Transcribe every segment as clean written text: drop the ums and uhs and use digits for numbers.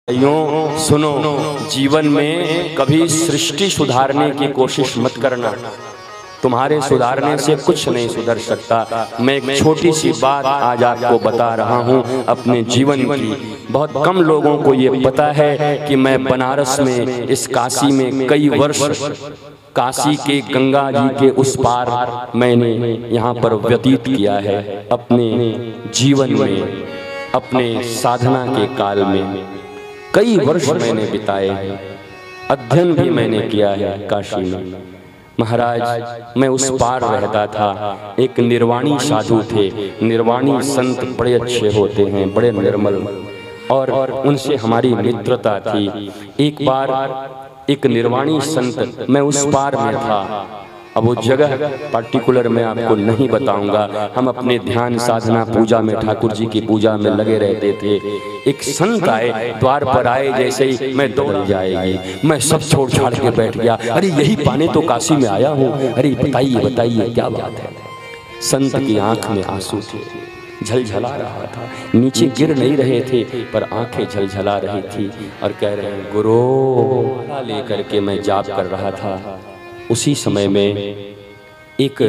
भाइयों सुनो, जीवन में कभी सृष्टि सुधारने की कोशिश मत करना। तुम्हारे सुधारने से कुछ नहीं सुधर सकता। मैं एक छोटी सी बात आज आपको बता रहा हूँ अपने जीवन की। बहुत कम लोगों को ये पता है कि मैं बनारस में, इस काशी में कई वर्ष, काशी के गंगा जी के उस पार मैंने यहाँ पर व्यतीत किया है अपने जीवन में, अपने साधना के काल में। कई वर्ष मैंने बिताए हैं, अध्ययन भी मैंने किया है काशी में। महाराज, मैं उस पार रहता था। एक निर्वाणी साधु थे। निर्वाणी संत बड़े अच्छे होते हैं, बड़े निर्मल, और उनसे हमारी मित्रता थी। एक बार एक निर्वाणी संत, मैं उस पार में था। अब वो जगह पार्टिकुलर मैं आपको नहीं बताऊंगा। हम अपने ध्यान साधना पूजा में, ठाकुर जी की पूजा में लगे रहते थे। एक संत आए, द्वार पर आए जैसे ही मैं दौड़ जाएगी, मैं सब छोड़ छाड़ के बैठ गया। अरे यही पाने तो काशी में आया हूँ। अरे बताइए बताइए क्या बात है। संत की आंख में आंसू थे, झलझला रहा था। नीचे गिर नहीं रहे थे पर आंखें झलझला रही थी और कह रहे हैं, गुरु लेकर के मैं जाप कर रहा था। उसी समय में एक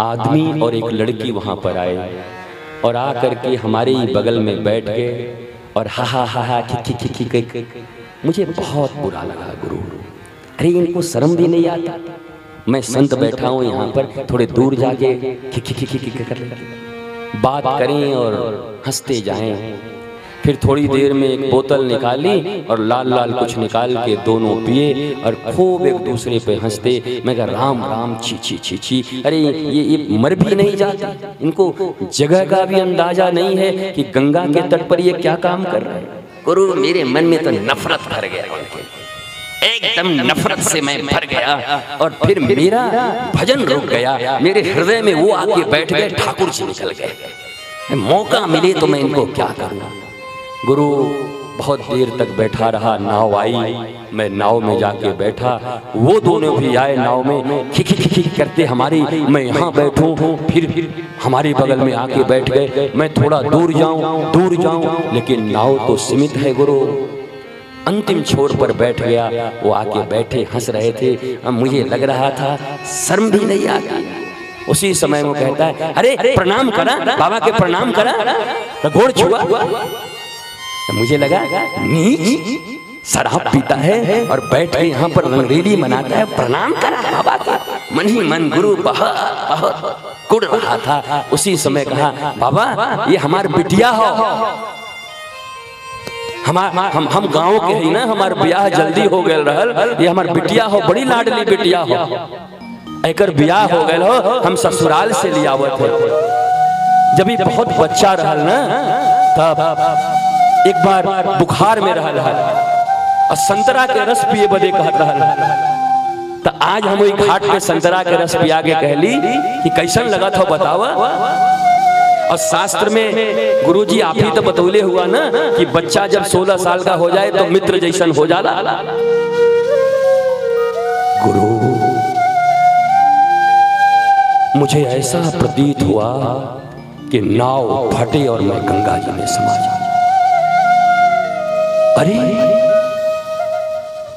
आदमी और एक लड़की वहां पर आए और आ करके हमारे ही बगल में बैठ गए और हा हा हा हा खी। मुझे बहुत बुरा लगा गुरु। अरे इनको शर्म भी नहीं आता। मैं संत बैठा हूँ यहाँ पर, थोड़े दूर जाके खी कर बात करें और हंसते जाएं। फिर थोड़ी देर में एक बोतल निकाली और लाल लाल कुछ निकाल के दोनों पिए और खूब एक दूसरे पे हंसते। मैं कहा राम राम, छी छी छी छी। अरे ये मर भी नहीं जाते, इनको जगह का भी अंदाजा नहीं है कि गंगा के तट पर ये क्या काम कर रहे हैं। गुरु, मेरे मन में तो नफरत भर गया, एकदम नफरत से मैं भर गया और फिर मेरा भजन रुक गया। मेरे हृदय में वो आके बैठ गए, ठाकुर जी निकल गए। मौका मिले तो मैं इनको क्या करूँ। गुरु बहुत देर तक बैठा रहा। नाव आई, मैं नाव में जाके बैठा। वो दोनों भी आए नाव में, खी खी करते हमारी। मैं यहाँ बैठूं, फिर हमारे बगल में आके बैठ गए। मैं थोड़ा दूर जाऊं, लेकिन नाव तो सीमित है गुरु। अंतिम छोर पर बैठ गया। वो आके बैठे, हंस रहे थे। अब मुझे लग रहा था शर्म भी नहीं आती। उसी समय वो कहता है, अरे प्रणाम करा, बाबा के प्रणाम करा। घोड़ छुआ। मुझे लगा नीच, शराब पीता है और बैठ के यहाँ पर रंगरेली मनाता है, प्रणाम करा बाबा का। मन ही मन गुरु बहुत कुड़ रहा था। उसी समय कहा, बाबा ये हमार बिटिया हो। हम गाँव के ही ना, हमार ब्याह जल्दी हो गए रहल। ये हमार बिटिया हो, बड़ी लाडली बिटिया हो। एकर ब्याह हो गए हो, हम ससुराल से लिया हुए थे। जब ये बहुत बच्चा रहल ना, तब एक बार बुखार में रहल और संतरा के रस पिए बदे कहत रहल। तो आज हम घाट के संतरा के रस पिया के कहली कि कैसन लगा था बतावा। और शास्त्र में गुरुजी आप ही तो बतौले हुआ ना कि बच्चा जब 16 साल का हो जाए तो मित्र जैसन हो जाला। गुरु, मुझे ऐसा प्रतीत हुआ कि नाव फटे और मैं गंगा जी में समा जाऊं। अरे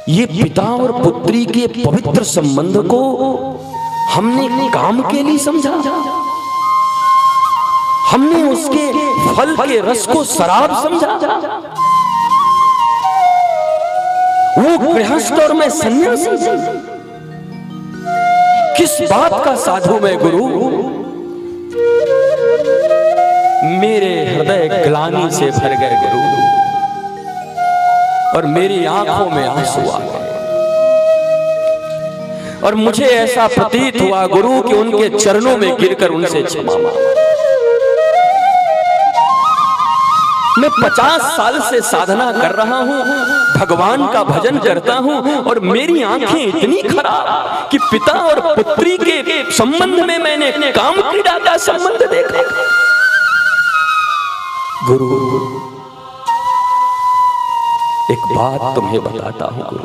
ये पिता और पुत्री के पवित्र संबंध को हमने काम के लिए समझा। हमने उसके फल के रस को शराब समझा। वो गृहस्थ और मैं सन्यासी। किस बात का साधु मैं गुरु। मेरे हृदय ग्लानि से भर गए गुरु और मेरी आंखों में आंसू आ गए। और मुझे ऐसा प्रतीत हुआ गुरु कि उनके चरणों में गिरकर उनसे क्षमा मांगा। मैं 50 साल से साधना कर रहा हूं, भगवान का भजन करता हूं और मेरी आंखें इतनी खराब कि पिता और पुत्री के संबंध में मैंने काम क्रीड़ा का संबंध देखा। गुरु, एक बात तुम्हें बताता हूं गुरु,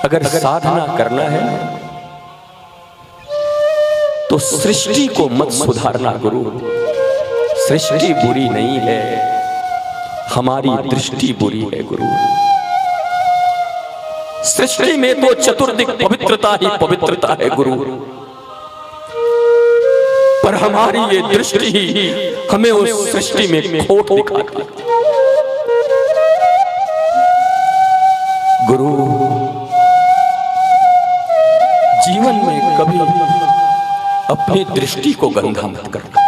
अगर साधना करना है तो सृष्टि को मत सुधारना गुरु, सृष्टि बुरी नहीं है, हमारी दृष्टि बुरी है गुरु। सृष्टि में तो चतुर्दिक पवित्रता ही पवित्रता है गुरु, पर हमारी ये दृष्टि ही हमें उस सृष्टि में खोट दिखाती है। गुरु, जीवन में कभी अपनी दृष्टि को गंदा मत करना।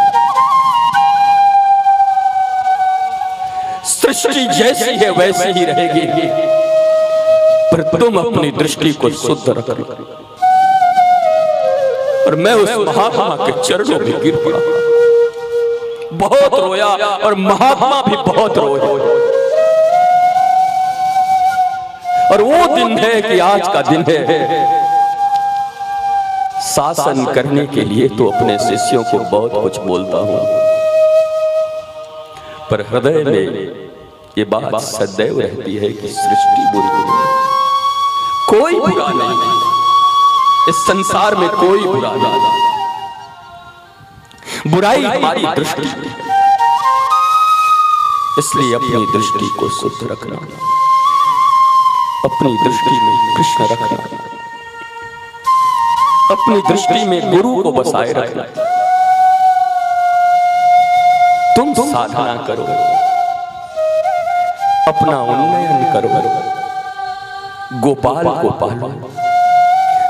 सृष्टि जैसी है वैसी ही रहेगी, पर तुम अपनी दृष्टि को शुद्ध रखना। और मैं उस महात्मा के चरणों में गिर पड़ा, बहुत रोया, और महात्मा भी बहुत रोए। और वो दिन है कि आज का दिन है, शासन करने के लिए तो अपने शिष्यों को बहुत कुछ बोलता हूं, पर हृदय में ये बात सदैव रहती है कि सृष्टि बुरी नहीं, कोई बुरा नहीं, इस संसार में कोई बुरा नहीं। बुराई हमारी दृष्टि में, इसलिए अपनी दृष्टि को शुद्ध रखना, अपनी दृष्टि में कृष्ण रखना, अपनी दृष्टि में गुरु को बसाए रखना। तुम साधना करो, अपना उन्नयन करो, गोपाल को पालो।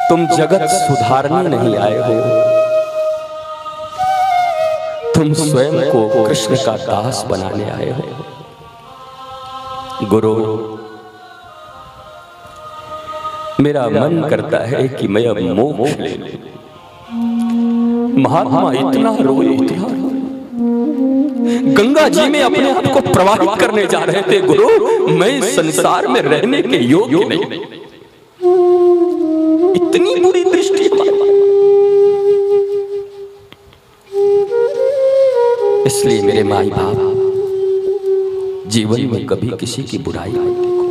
तुम जगत सुधारने नहीं आए हो, तुम स्वयं को कृष्ण का दास बनाने आए हो। गुरु, मेरा मन करता है कि मैं अब मोक्ष ले लूं। महात्मा इतना रोए, इतना रोए। गंगा जी में अपने आप को प्रवाहित करने जा रहे थे। गुरु, मैं संसार में रहने के योग्य नहीं, इतनी बुरी दृष्टि हमारी। इसलिए मेरे माई बाप, जीवन में कभी किसी की बुराई मत देखो।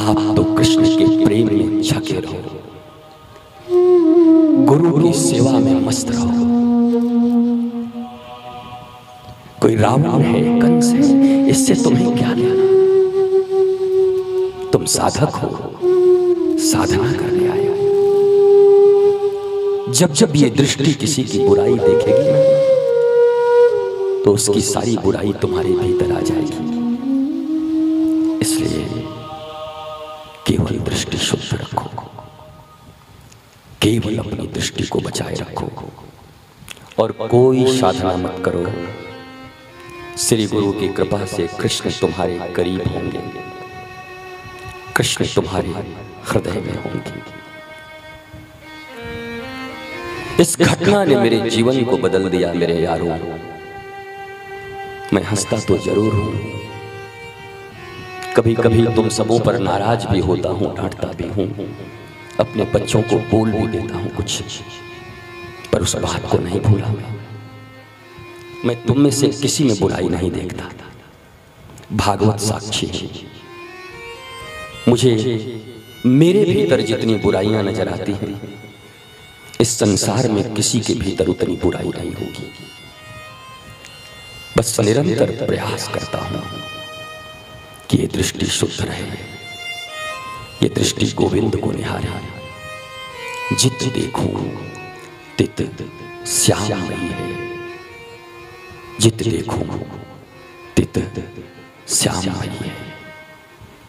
आप तो कृष्ण के प्रेम में झके रहो, गुरु की सेवा में मस्त रहो। कोई रावण है, कंस है, इससे तुम्हें क्या लेना? तुम साधक हो, साधना करने आए हो। जब जब ये दृष्टि किसी की बुराई देखेगी ना, तो उसकी सारी बुराई तुम्हारे भीतर आ जाएगी। इसलिए केवल दृष्टि शुद्ध रखो, केवल अपनी दृष्टि को बचाए रखो, और कोई साधना मत करो। श्री गुरु की कृपा से कृष्ण तुम्हारे करीब होंगे, कृष्ण तुम्हारे हृदय में होंगे। इस घटना ने मेरे जीवन को बदल दिया मेरे यारों। मैं हंसता तो जरूर हूं, कभी कभी तुम सबों पर नाराज भी होता हूं, डांटता भी हूं, अपने बच्चों को बोल भी देता हूं कुछ, पर उस बात को नहीं भूला। मैं तुम में से किसी में बुराई नहीं देखता। भागवत साक्षी है, मुझे मेरे भीतर जितनी बुराइयां नजर आती हैं, इस संसार में किसी के भीतर उतनी बुराई नहीं होगी। बस निरंतर प्रयास करता हूं कि ये दृष्टि शुद्ध रहे, ये दृष्टि गोविंद को निहारे। जित देखूं तित श्याममयी है, जित देखूं तित श्याममयी है।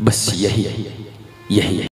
बस यही